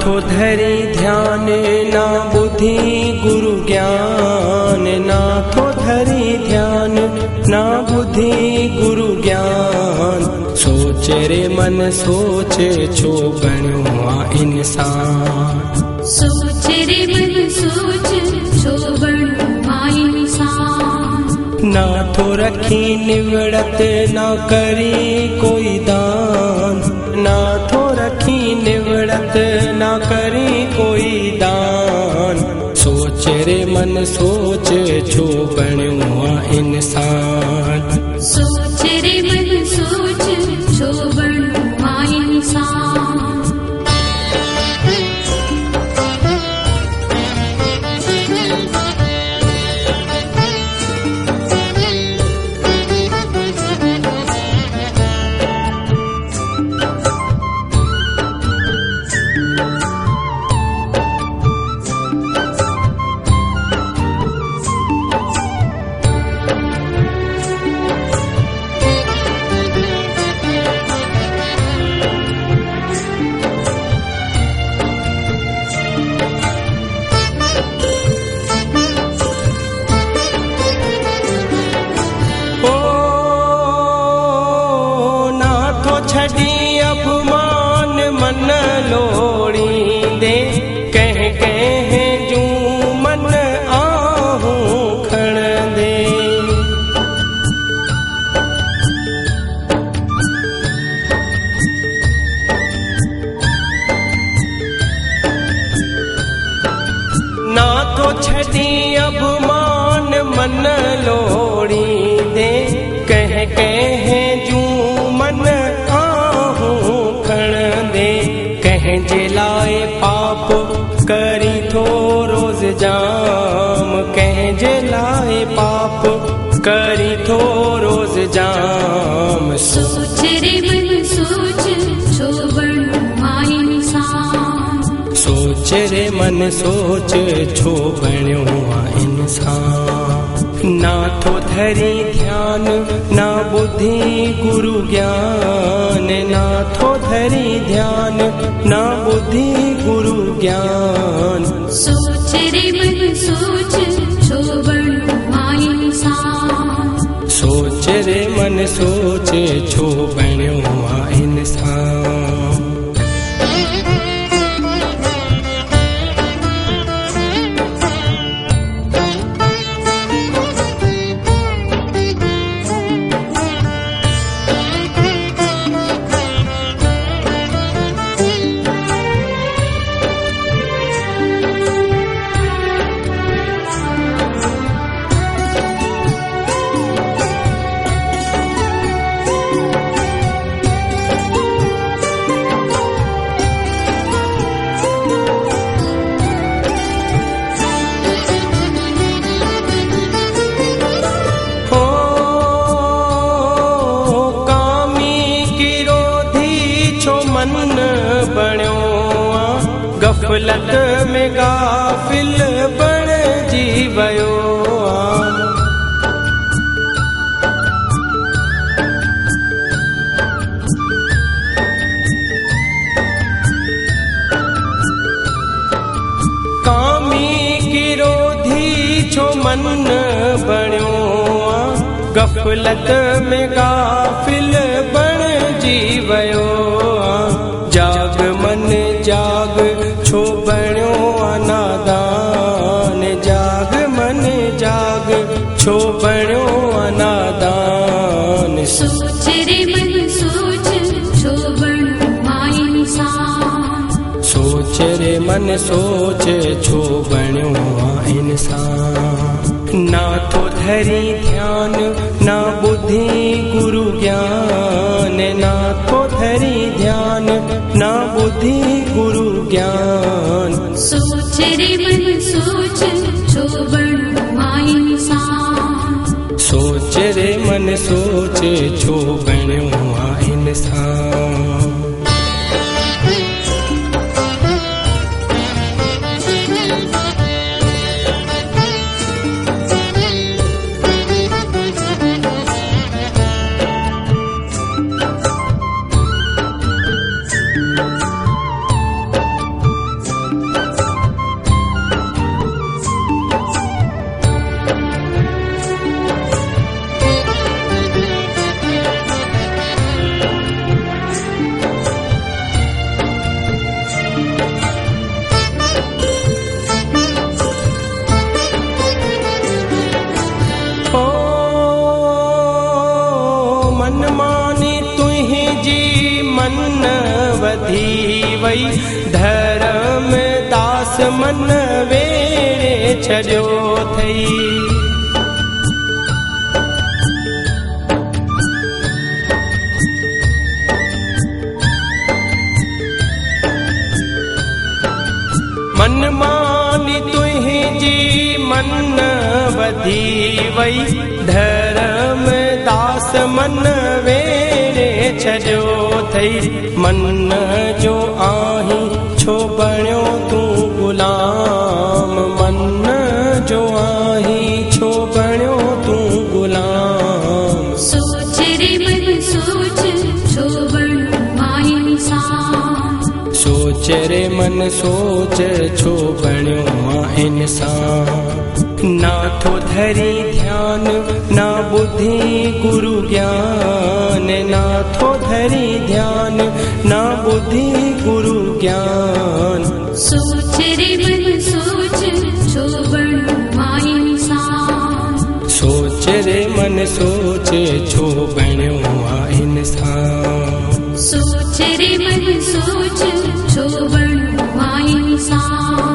नाथो धरी ध्यान ना बुद्धि गुरु ज्ञान, नाथो धरी ध्यान ना बुद्धि गुरु ज्ञान। सोच रे मन सोच छो बण्यो आ इंसान, सोच रे मन सोच छो बण्यो आ इंसान। नाथो रखी निवड़त ना करी कोई दान, नाथो रखी निवड़त ना करी कोई दान। सोच रे मन सोच छो बण्यो आ इंसान, सोच रे मन सोच छो बण्यो आ इंसान। छड़ी अपमान मन लोड़ी दे, कह कह जू मन आहूं खण दे। नाथो छड़ी अपमान मन लोड़ी दे, कह कह जू मन जे लाए पाप करी थो रोज जाम, कह जे लाए पाप करी थो रोज जाम। सोच रे मन सोच छो बण्यो आ इंसान, सोच रे मन सोच छो बण्यो आ इंसान। नाथो धरी ध्यान ना बुद्धि गुरु ज्ञान, नाथो धरी ध्यान ना बुद्धि गुरु ज्ञान। सोच रे मन सोच छो बण्यो आ इंसान, सोच रे मन सोच छो बण्यो आ इंसान। मन बण्यो आ गफलत में गाफिल बण जी वयो आ। कामी किरोधी छो मन बण्यो आ गफलत में गाफिल बण जी वयो आ। जाग मन जाग छो बण्यो आ नादान, जाग मन जाग छो बण्यो आ नादान। सोच रे मन सोच छो बण्यो आ इंसान, सोच रे मन सोच छो बण्यो आ इंसान। नाथो धरी ध्यान ना बुद्धि गुरु ज्ञान, नाथो धरी ध्यान ना बुद्धि गुरु ज्ञान। सोच रे मन सोच छो बण्यो आ इंसान, सोच रे मन सोच छो बण्यो आ इंसान। मन वधी वई धर्म दास मन वेड़े छॾियो थई मन मानी तुंहिंजी मन वधी वई धर्म दास मन वेड़े छॾियो थई मन जो आहीं छो बणियो तूं गुलाम मन जो आहीं छो बणियो तूं गुलाम सोच रे मन सोच छो बणो आहीं इंसान सोच रे मन सोच छो बणियो आं इंसान ना थो धरी ध्यान ना बुद्धि गुरु ज्ञान ना थो धरी ध्यान ना बुद्धि गुरु ज्ञान सोच रे मन सोच छो बणो आहीं इंसान सोच रे मन सोच छो बणियो आं इंसान सोच रे मन सोच छो बणो आहीं इंसान